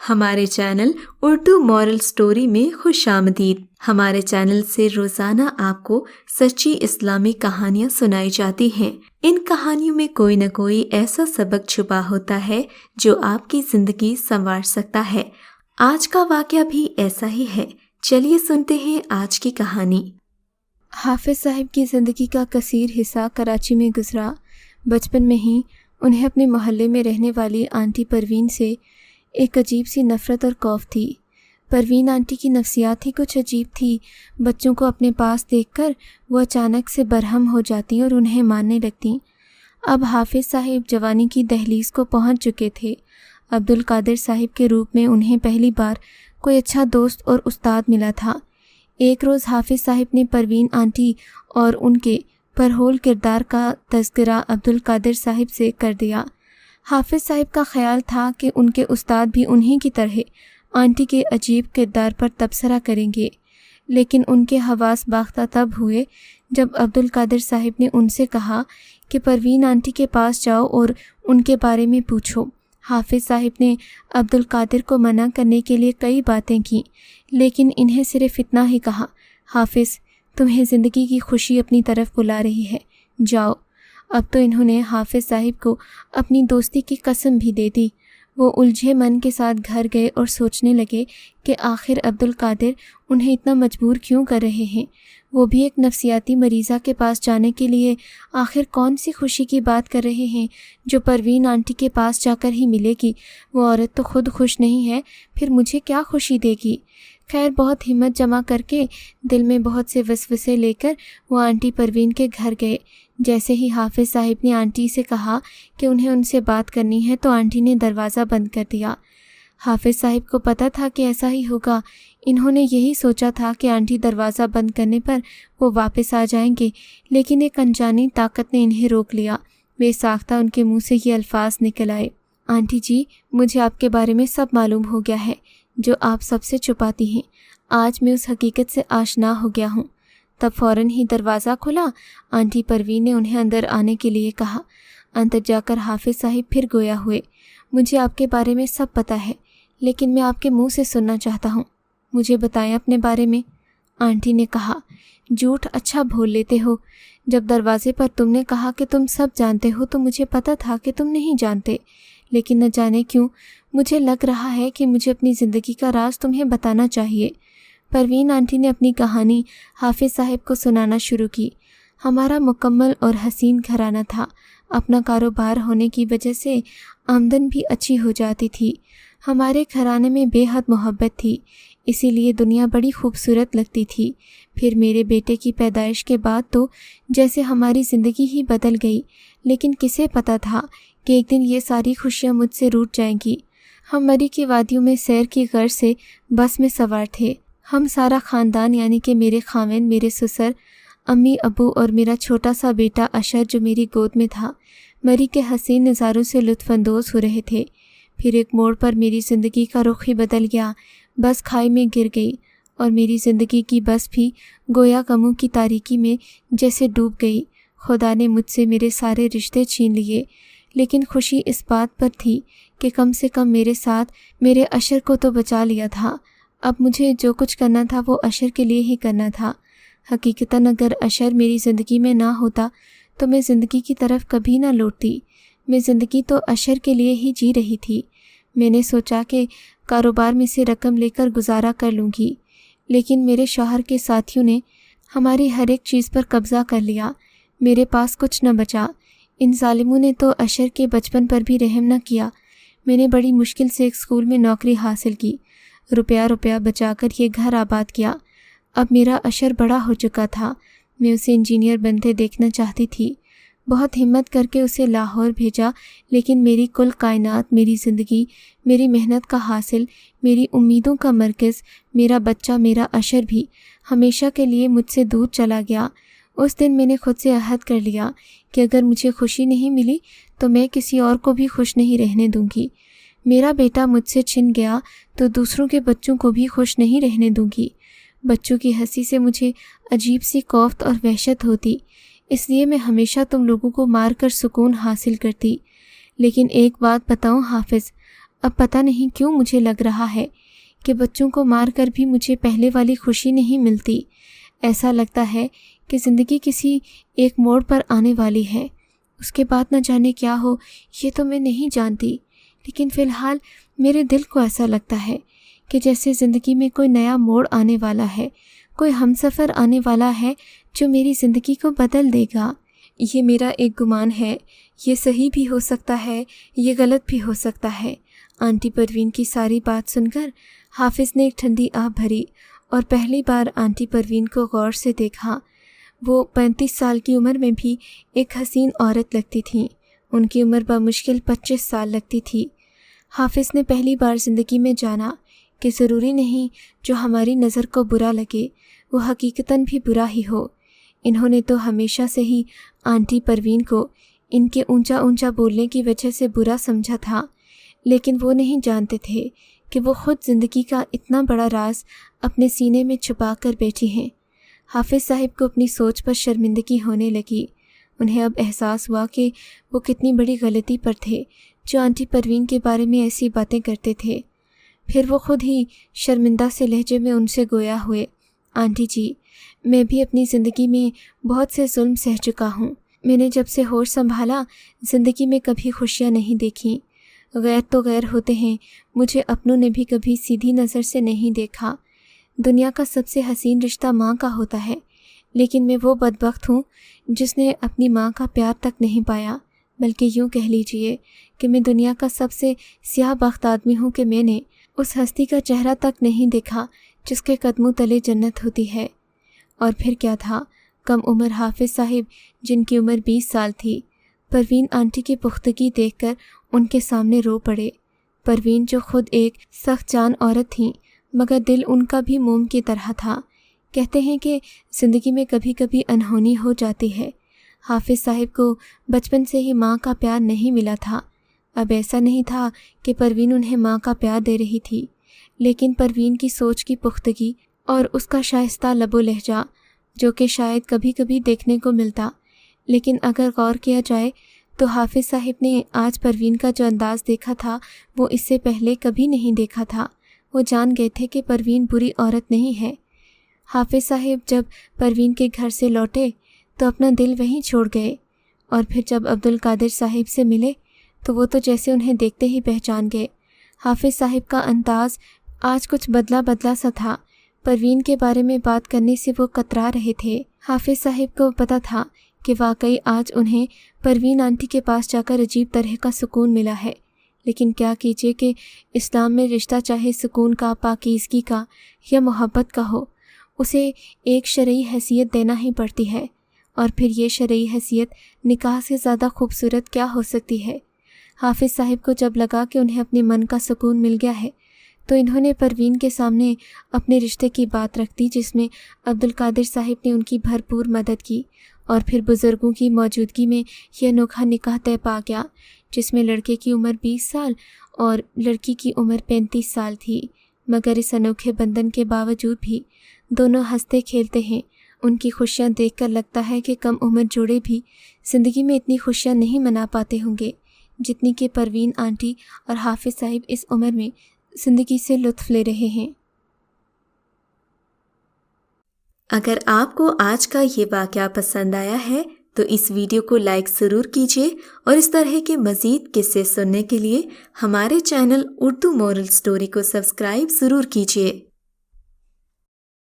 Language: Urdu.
ہمارے چینل اردو مورل سٹوری میں خوش آمدید۔ ہمارے چینل سے روزانہ آپ کو سچی اسلامی کہانیاں سنائی جاتی ہیں۔ ان کہانیوں میں کوئی نہ کوئی ایسا سبق چھپا ہوتا ہے جو آپ کی زندگی سنوار سکتا ہے۔ آج کا واقعہ بھی ایسا ہی ہے۔ چلیے سنتے ہیں آج کی کہانی۔ حافظ صاحب کی زندگی کا کثیر حصہ کراچی میں گزرا۔ بچپن میں ہی انہیں اپنے محلے میں رہنے والی آنٹی پروین سے ایک عجیب سی نفرت اور خوف تھی۔ پروین آنٹی کی نفسیات ہی کچھ عجیب تھی۔ بچوں کو اپنے پاس دیکھ کر وہ اچانک سے برہم ہو جاتی اور انہیں ماننے لگتی۔ اب حافظ صاحب جوانی کی دہلیز کو پہنچ چکے تھے۔ عبدالقادر صاحب کے روپ میں انہیں پہلی بار کوئی اچھا دوست اور استاد ملا تھا۔ ایک روز حافظ صاحب نے پروین آنٹی اور ان کے پرہول کردار کا تذکرہ عبدالقادر صاحب سے کر دیا۔ حافظ صاحب کا خیال تھا کہ ان کے استاد بھی انہی کی طرح آنٹی کے عجیب کردار پر تبصرہ کریں گے، لیکن ان کے حواس باختہ تب ہوئے جب عبدالقادر صاحب نے ان سے کہا کہ پروین آنٹی کے پاس جاؤ اور ان کے بارے میں پوچھو۔ حافظ صاحب نے عبدالقادر کو منع کرنے کے لیے کئی باتیں کیں، لیکن انہیں صرف اتنا ہی کہا، حافظ تمہیں زندگی کی خوشی اپنی طرف بلا رہی ہے، جاؤ۔ اب تو انہوں نے حافظ صاحب کو اپنی دوستی کی قسم بھی دے دی۔ وہ الجھے من کے ساتھ گھر گئے اور سوچنے لگے کہ آخر عبدالقادر انہیں اتنا مجبور کیوں کر رہے ہیں۔ وہ بھی ایک نفسیاتی مریضہ کے پاس جانے کے لیے آخر کون سی خوشی کی بات کر رہے ہیں جو پروین آنٹی کے پاس جا کر ہی ملے گی۔ وہ عورت تو خود خوش نہیں ہے، پھر مجھے کیا خوشی دے گی۔ خیر بہت ہمت جمع کر کے دل میں بہت سے وسوسے لے کر وہ آنٹی پروین کے گھر گئے۔ جیسے ہی حافظ صاحب نے آنٹی سے کہا کہ انہیں ان سے بات کرنی ہے تو آنٹی نے دروازہ بند کر دیا۔ حافظ صاحب کو پتہ تھا کہ ایسا ہی ہوگا۔ انہوں نے یہی سوچا تھا کہ آنٹی دروازہ بند کرنے پر وہ واپس آ جائیں گے، لیکن ایک انجانی طاقت نے انہیں روک لیا۔ بے ساختہ ان کے منہ سے یہ الفاظ نکل آئے، آنٹی جی مجھے آپ کے بارے میں سب معلوم ہو گیا ہے جو آپ سب سے چھپاتی ہیں۔ آج میں اس حقیقت سے آشنا ہو گیا ہوں۔ تب فوراً ہی دروازہ کھلا۔ آنٹی پروین نے انہیں اندر آنے کے لیے کہا۔ اندر جا کر حافظ صاحب پھر گویا ہوئے، مجھے آپ کے بارے میں سب پتہ ہے، لیکن میں آپ کے منہ سے سننا چاہتا ہوں، مجھے بتائیں اپنے بارے میں۔ آنٹی نے کہا، جھوٹ اچھا بھول لیتے ہو۔ جب دروازے پر تم نے کہا کہ تم سب جانتے ہو تو مجھے پتہ تھا کہ تم نہیں جانتے، لیکن نہ جانے کیوں مجھے لگ رہا ہے کہ مجھے اپنی زندگی کا راز تمہیں بتانا چاہیے۔ پروین آنٹی نے اپنی کہانی حافظ صاحب کو سنانا شروع کی۔ ہمارا مکمل اور حسین گھرانہ تھا۔ اپنا کاروبار ہونے کی وجہ سے آمدن بھی اچھی ہو جاتی تھی۔ ہمارے گھرانے میں بے حد محبت تھی، اسی لیے دنیا بڑی خوبصورت لگتی تھی۔ پھر میرے بیٹے کی پیدائش کے بعد تو جیسے ہماری زندگی ہی بدل گئی، لیکن کسے پتہ تھا کہ ایک دن یہ ساری خوشیاں مجھ سے روٹ جائیں گی۔ ہم مری کی وادیوں میں سیر کی غرض سے بس میں سوار تھے۔ ہم سارا خاندان یعنی کہ میرے خاوند، میرے سسر، امی ابو اور میرا چھوٹا سا بیٹا اشر جو میری گود میں تھا، مری کے حسین نظاروں سے لطف اندوز ہو رہے تھے۔ پھر ایک موڑ پر میری زندگی کا رخ ہی بدل گیا۔ بس کھائی میں گر گئی اور میری زندگی کی بس بھی گویا غموں کی تاریکی میں جیسے ڈوب گئی۔ خدا نے مجھ سے میرے سارے رشتے چھین لیے، لیکن خوشی اس بات پر تھی کہ کم سے کم میرے ساتھ میرے اشر کو تو بچا لیا تھا۔ اب مجھے جو کچھ کرنا تھا وہ اشر کے لیے ہی کرنا تھا۔ حقیقتاً اگر اشر میری زندگی میں نہ ہوتا تو میں زندگی کی طرف کبھی نہ لوٹتی۔ میں زندگی تو اشر کے لیے ہی جی رہی تھی۔ میں نے سوچا کہ کاروبار میں سے رقم لے کر گزارا کر لوں گی، لیکن میرے شوہر کے ساتھیوں نے ہماری ہر ایک چیز پر قبضہ کر لیا۔ میرے پاس کچھ نہ بچا۔ ان ظالموں نے تو اشر کے بچپن پر بھی رحم نہ کیا۔ میں نے بڑی مشکل سے ایک اسکول میں نوکری حاصل کی، روپیہ بچا کر یہ گھر آباد کیا۔ اب میرا اشر بڑا ہو چکا تھا، میں اسے انجینئر بنتے دیکھنا چاہتی تھی۔ بہت ہمت کر کے اسے لاہور بھیجا، لیکن میری کل کائنات، میری زندگی، میری محنت کا حاصل، میری امیدوں کا مرکز، میرا بچہ، میرا اشر بھی ہمیشہ کے لیے مجھ سے دور چلا گیا۔ اس دن میں نے خود سے عہد کر لیا کہ اگر مجھے خوشی نہیں ملی تو میں کسی اور کو بھی خوش نہیں رہنے دوں گی۔ میرا بیٹا مجھ سے چھن گیا تو دوسروں کے بچوں کو بھی خوش نہیں رہنے دوں گی۔ بچوں کی ہنسی سے مجھے عجیب سی کوفت اور وحشت ہوتی، اس لیے میں ہمیشہ تم لوگوں کو مار کر سکون حاصل کرتی۔ لیکن ایک بات بتاؤں حافظ، اب پتہ نہیں کیوں مجھے لگ رہا ہے کہ بچوں کو مار کر بھی مجھے پہلے والی خوشی نہیں ملتی۔ ایسا لگتا ہے کہ زندگی کسی ایک موڑ پر آنے والی ہے، اس کے بعد نہ جانے کیا ہو، یہ تو میں نہیں جانتی، لیکن فی الحال میرے دل کو ایسا لگتا ہے کہ جیسے زندگی میں کوئی نیا موڑ آنے والا ہے، کوئی ہمسفر آنے والا ہے جو میری زندگی کو بدل دے گا۔ یہ میرا ایک گمان ہے، یہ صحیح بھی ہو سکتا ہے، یہ غلط بھی ہو سکتا ہے۔ آنٹی پروین کی ساری بات سن کر حافظ نے ایک ٹھنڈی آہ بھری اور پہلی بار آنٹی پروین کو غور سے دیکھا۔ وہ 35 سال کی عمر میں بھی ایک حسین عورت لگتی تھیں، ان کی عمر بمشکل 25 سال لگتی تھی۔ حافظ نے پہلی بار زندگی میں جانا کہ ضروری نہیں جو ہماری نظر کو برا لگے وہ حقیقتاً بھی برا ہی ہو۔ انہوں نے تو ہمیشہ سے ہی آنٹی پروین کو ان کے اونچا اونچا بولنے کی وجہ سے برا سمجھا تھا، لیکن وہ نہیں جانتے تھے کہ وہ خود زندگی کا اتنا بڑا راز اپنے سینے میں چھپا کر بیٹھی ہیں۔ حافظ صاحب کو اپنی سوچ پر شرمندگی ہونے لگی۔ انہیں اب احساس ہوا کہ وہ کتنی بڑی غلطی پر تھے جو آنٹی پروین کے بارے میں ایسی باتیں کرتے تھے۔ پھر وہ خود ہی شرمندہ سے لہجے میں ان سے گویا ہوئے، آنٹی جی، میں بھی اپنی زندگی میں بہت سے ظلم سہ چکا ہوں۔ میں نے جب سے ہوش سنبھالا زندگی میں کبھی خوشیاں نہیں دیکھیں۔ غیر تو غیر ہوتے ہیں، مجھے اپنوں نے بھی کبھی سیدھی نظر سے نہیں دیکھا۔ دنیا کا سب سے حسین رشتہ ماں کا ہوتا ہے، لیکن میں وہ بدبخت ہوں جس نے اپنی ماں کا پیار تک نہیں پایا، بلکہ یوں کہہ لیجئے کہ میں دنیا کا سب سے سیاہ بخت آدمی ہوں کہ میں نے اس ہستی کا چہرہ تک نہیں دیکھا جس کے قدموں تلے جنت ہوتی ہے۔ اور پھر کیا تھا، کم عمر حافظ صاحب جن کی عمر 20 سال تھی، پروین آنٹی کی پختگی دیکھ کر ان کے سامنے رو پڑے۔ پروین جو خود ایک سخت جان عورت تھیں، مگر دل ان کا بھی موم کی طرح تھا۔ کہتے ہیں کہ زندگی میں کبھی کبھی انہونی ہو جاتی ہے۔ حافظ صاحب کو بچپن سے ہی ماں کا پیار نہیں ملا تھا۔ اب ایسا نہیں تھا کہ پروین انہیں ماں کا پیار دے رہی تھی، لیکن پروین کی سوچ کی پختگی اور اس کا شائستہ لب و لہجہ جو کہ شاید کبھی کبھی دیکھنے کو ملتا، لیکن اگر غور کیا جائے تو حافظ صاحب نے آج پروین کا جو انداز دیکھا تھا وہ اس سے پہلے کبھی نہیں دیکھا تھا۔ وہ جان گئے تھے کہ پروین بری عورت نہیں ہے۔ حافظ صاحب جب پروین کے گھر سے لوٹے تو اپنا دل وہیں چھوڑ گئے، اور پھر جب عبدالقادر صاحب سے ملے تو وہ تو جیسے انہیں دیکھتے ہی پہچان گئے۔ حافظ صاحب کا انداز آج کچھ بدلا بدلا سا تھا۔ پروین کے بارے میں بات کرنے سے وہ کترا رہے تھے۔ حافظ صاحب کو پتہ تھا کہ واقعی آج انہیں پروین آنٹی کے پاس جا کر عجیب طرح کا سکون ملا ہے، لیکن کیا کیجیے کہ اسلام میں رشتہ چاہے سکون کا، پاکیزگی کا یا محبت کا ہو، اسے ایک شرعی حیثیت دینا ہی پڑتی ہے، اور پھر یہ شرعی حیثیت نکاح سے زیادہ خوبصورت کیا ہو سکتی ہے۔ حافظ صاحب کو جب لگا کہ انہیں اپنے من کا سکون مل گیا ہے تو انہوں نے پروین کے سامنے اپنے رشتے کی بات رکھ دی، جس میں عبدالقادر صاحب نے ان کی بھرپور مدد کی، اور پھر بزرگوں کی موجودگی میں یہ انوکھا نکاح طے پا گیا، جس میں لڑکے کی عمر 20 سال اور لڑکی کی عمر 35 سال تھی۔ مگر اس انوکھے بندھن کے باوجود بھی دونوں ہنستے کھیلتے ہیں۔ ان کی خوشیاں دیکھ کر لگتا ہے کہ کم عمر جوڑے بھی زندگی میں اتنی خوشیاں نہیں منا پاتے ہوں گے جتنی کہ پروین آنٹی اور حافظ صاحب اس عمر میں زندگی سے لطف لے رہے ہیں۔ اگر آپ کو آج کا یہ واقعہ پسند آیا ہے تو اس ویڈیو کو لائک ضرور کیجیے، اور اس طرح کے مزید قصے سننے کے لیے ہمارے چینل اردو مورل سٹوری کو سبسکرائب ضرور کیجیے۔